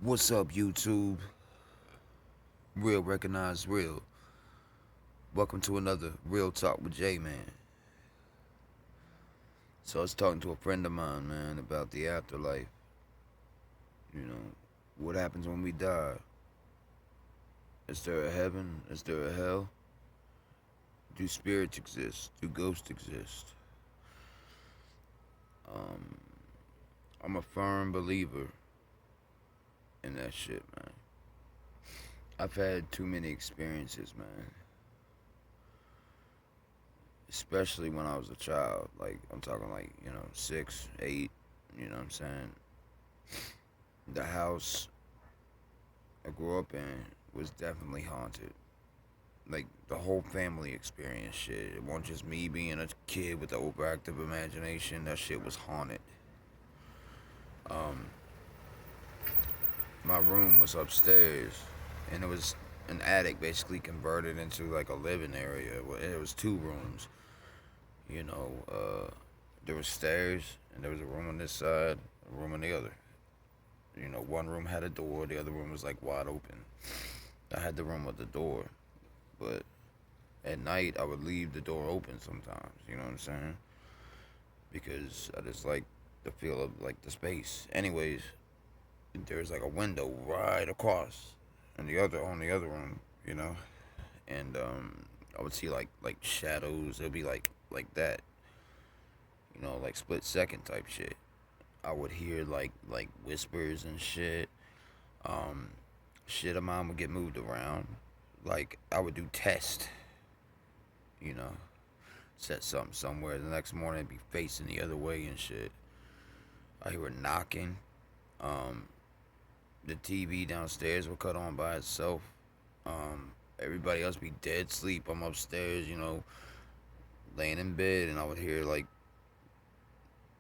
What's up, YouTube? Real recognize real. Welcome to another Real Talk with J Man. So I was talking to a friend of mine, man, about the afterlife. You know, what happens when we die? Is there a heaven? Is there a hell? Do spirits exist? Do ghosts exist? Um, I'm a firm believer in that shit, man. I've had too many experiences, man. Especially when I was a child. Like, I'm talking like, 6, 8, you know what I'm saying? The house I grew up in was definitely haunted. Like, the whole family experienced shit. It wasn't just me being a kid with an overactive imagination. That shit was haunted. Um, my room was upstairs, and it was an attic basically converted into like a living area. It was two rooms. You know, there was stairs, and there was a room on this side, a room on the other. One room had a door, the other room was like wide open. I had the room with the door, but at night I would leave the door open sometimes. You know what I'm saying? Because I just like the feel of like the space. Anyways, there's like a window right across, on the other room. And I would see like shadows. It'd be like that. Like split second type shit. I would hear like whispers and shit. Um, Shit of mine would get moved around. Like I would do tests, you know, set something somewhere. The next morning it'd be facing the other way and shit. I hear it knocking. Um, the TV downstairs would cut on by itself. Everybody else be dead sleep. I'm upstairs, laying in bed, and I would hear like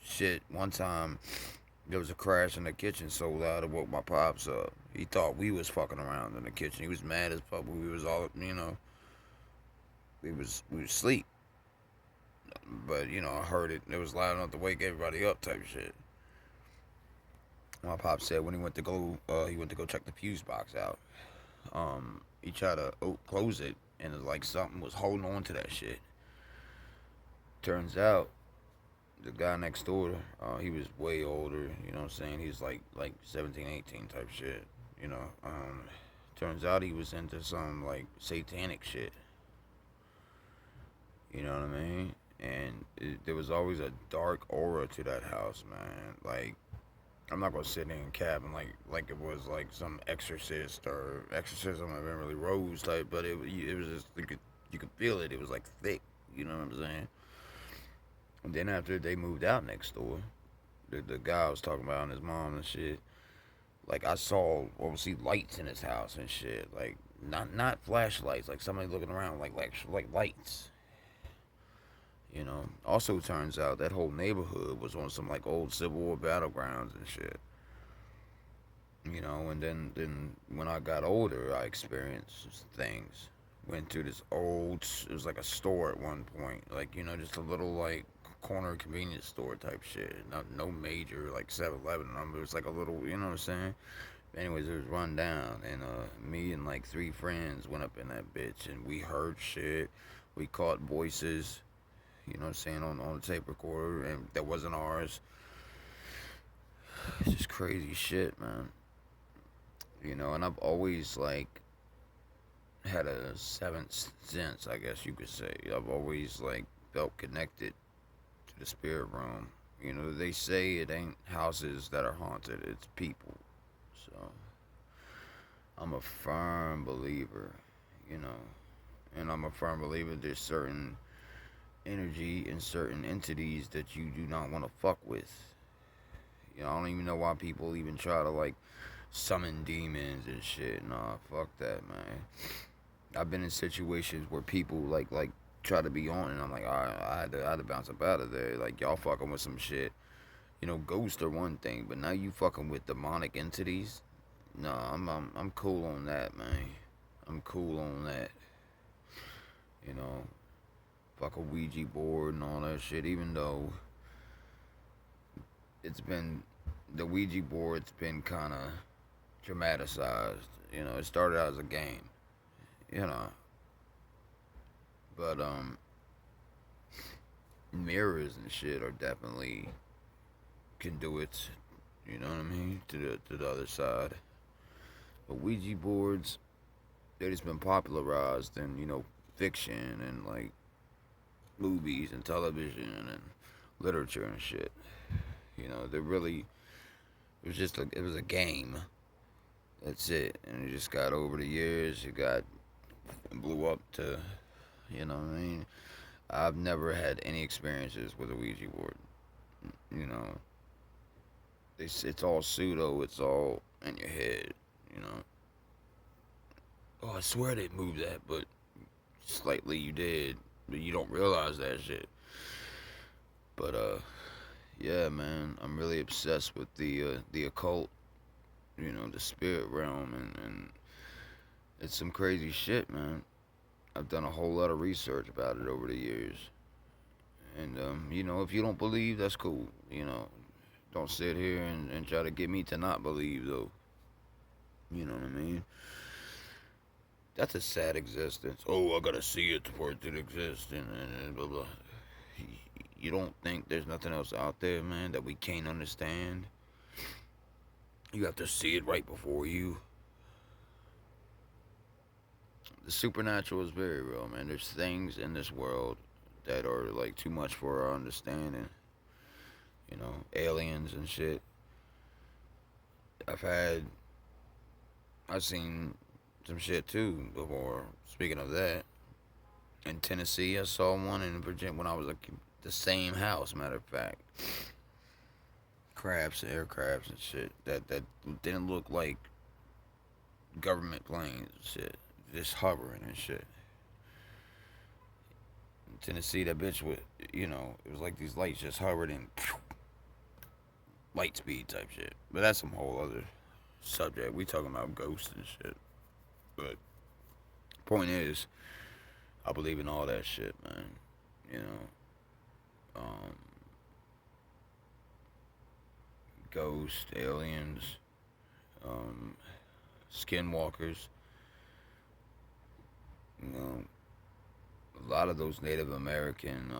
shit. One time there was a crash in the kitchen so loud it woke my pops up. He thought we was fucking around in the kitchen. He was mad as fuck. We was all, we was asleep. But I heard it. It was loud enough to wake everybody up, type shit. My pop said when he went to go check the fuse box out. He tried to close it, and it's like something was holding on to that shit. Turns out the guy next door, he was way older. You know what I'm saying? He's like 17, 18 type shit. You know. Turns out he was into some like satanic shit. You know what I mean? And there was always a dark aura to that house, man. Like I'm not gonna sit in a cabin like it was like some exorcist or exorcism of Emily Rose type, but it was just you could feel it. It was like thick. You know what I'm saying? And then after they moved out next door, the guy I was talking about and his mom and shit, like I saw obviously lights in his house and shit, like not flashlights, like somebody looking around like lights. Also turns out that whole neighborhood was on some like old Civil War battlegrounds and shit. And then when I got older, I experienced things. Went to this old, it was like a store at one point, like just a little like corner convenience store type shit. Not no major like 7-Eleven number. It was like a little, you know what I'm saying. Anyways, it was run down, and me and like three friends went up in that bitch, and we heard shit. We caught voices, you know what I'm saying, on the tape recorder, and that wasn't ours. It's just crazy shit, man. And I've always like had a seventh sense, I guess you could say. I've always like felt connected to the spirit realm. They say it ain't houses that are haunted, it's people. So I'm a firm believer, you know, and I'm a firm believer there's certain energy and certain entities that you do not want to fuck with. I don't even know why people even try to like summon demons and shit. Nah, fuck that, man. I've been in situations where people like try to be on, and I'm like, all right, I had to bounce up out of there. Like y'all fucking with some shit. Ghosts are one thing, but now you fucking with demonic entities. Nah, I'm cool on that, man. I'm cool on that. You know, fuck a Ouija board and all that shit. Even though it's been the Ouija board's been kind of dramatized. It started out as a game. You know, but mirrors and shit are definitely conduits. You know what I mean? To the other side. But Ouija boards, they just been popularized in fiction and like movies and television and literature and shit. They really it was a game. That's it, and it just got over the years. It blew up to, you know what I mean. I've never had any experiences with a Ouija board. You know, it's all pseudo. It's all in your head. You know. Oh, I swear they moved that, but slightly you did, but you don't realize that shit. But yeah, man, I'm really obsessed with the occult. The spirit realm, and it's some crazy shit, man. I've done a whole lot of research about it over the years, and if you don't believe, that's cool. Don't sit here and try to get me to not believe, though. You know what I mean? That's a sad existence. Oh, I gotta see it for it to exist, and blah blah. You don't think there's nothing else out there, man, that we can't understand? You have to see it right before you. The supernatural is very real, man. There's things in this world that are like too much for our understanding. Aliens and shit. I've had, I've seen some shit too before. Speaking of that, in Tennessee, I saw one in Virginia when I was like the same house. Matter of fact, crabs, air crabs and shit that didn't look like government planes and shit, just hovering and shit. In Tennessee, that bitch would, it was like these lights just hovered in light speed type shit. But that's some whole other subject. We talking about ghosts and shit. But point is, I believe in all that shit, man. You know, ghosts, aliens, um, skinwalkers. A lot of those Native American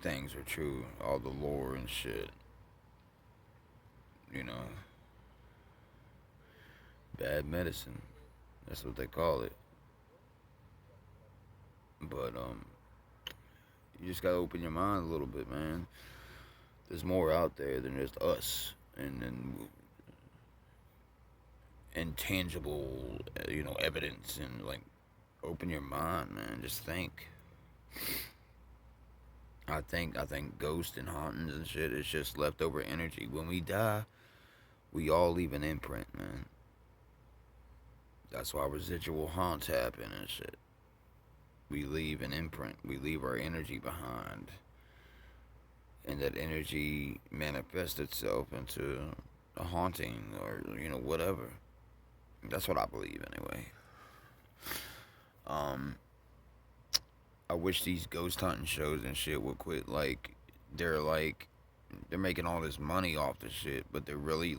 things are true. All the lore and shit. You know, bad medicine. That's what they call it. But you just gotta open your mind a little bit, man. There's more out there than just us, and intangible, evidence, and like open your mind, man. Just think. I think ghosts and hauntings and shit is just leftover energy. When we die, we all leave an imprint, man. That's why residual haunts happen and shit. We leave an imprint. We leave our energy behind. And that energy manifests itself into a haunting or, whatever. That's what I believe anyway. I wish these ghost hunting shows and shit would quit. They're making all this money off the shit, but they're really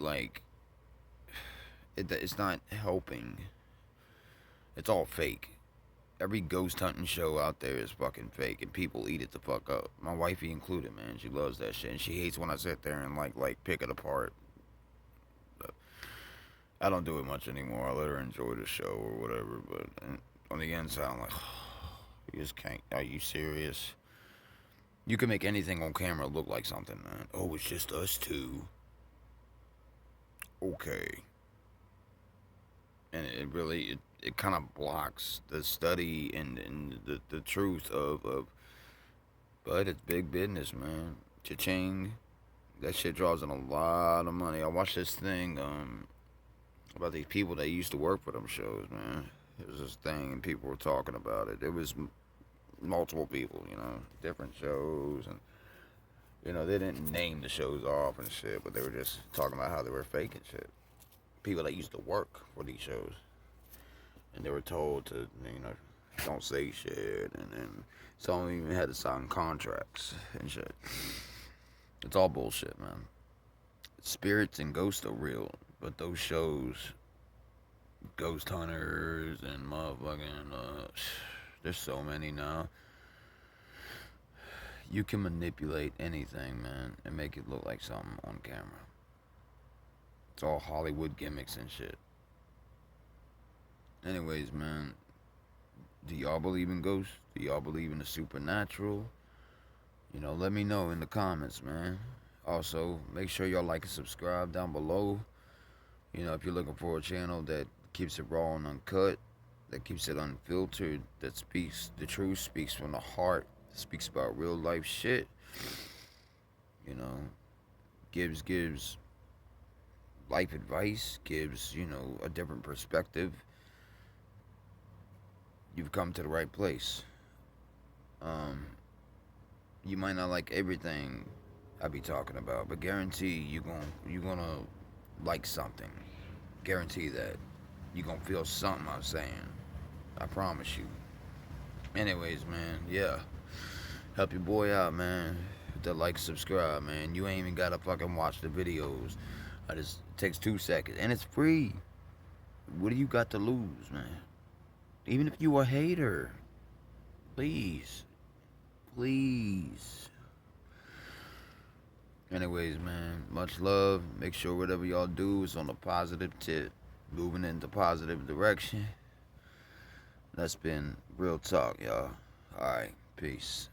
it's not helping. It's all fake. Every ghost hunting show out there is fucking fake, and people eat it the fuck up. My wifey included, man. She loves that shit, and she hates when I sit there and like pick it apart. But I don't do it much anymore. I let her enjoy the show or whatever. But on the inside, I'm like, you just can't. Are you serious? You can make anything on camera look like something, man. Oh, it's just us two. Okay. And it really it kind of blocks the study and the truth of but it's big business, man. Cha-ching. That shit draws in a lot of money. I watched this thing about these people that used to work for them shows, man. It was this thing and people were talking about it. It was multiple people, different shows, and they didn't name the shows off and shit, but they were just talking about how they were faking shit. People that used to work for these shows, and they were told to, don't say shit, and then some of them even had to sign contracts and shit. It's all bullshit, man. Spirits and ghosts are real, But those shows, Ghost Hunters and motherfucking, there's so many now. You can manipulate anything, man, and make it look like something on camera. It's all Hollywood gimmicks and shit. Anyways, man, do y'all believe in ghosts? Do y'all believe in the supernatural? Let me know in the comments, man. Also, make sure y'all like and subscribe down below. If you're looking for a channel that keeps it raw and uncut, that keeps it unfiltered, that speaks the truth, speaks from the heart, speaks about real life shit, you know, gives life advice, gives, a different perspective, you've come to the right place. You might not like everything I be talking about, but guarantee you're gonna like something. Guarantee that you're gonna feel something I'm saying. I promise you. Anyways, man, yeah. Help your boy out, man. Hit that like, subscribe, man. You ain't even gotta fucking watch the videos. It takes 2 seconds, and it's free. What do you got to lose, man? Even if you a hater, please, please. Anyways, man, much love. Make sure whatever y'all do is on a positive tip, moving in the positive direction. That's been real talk, y'all. Alright, peace.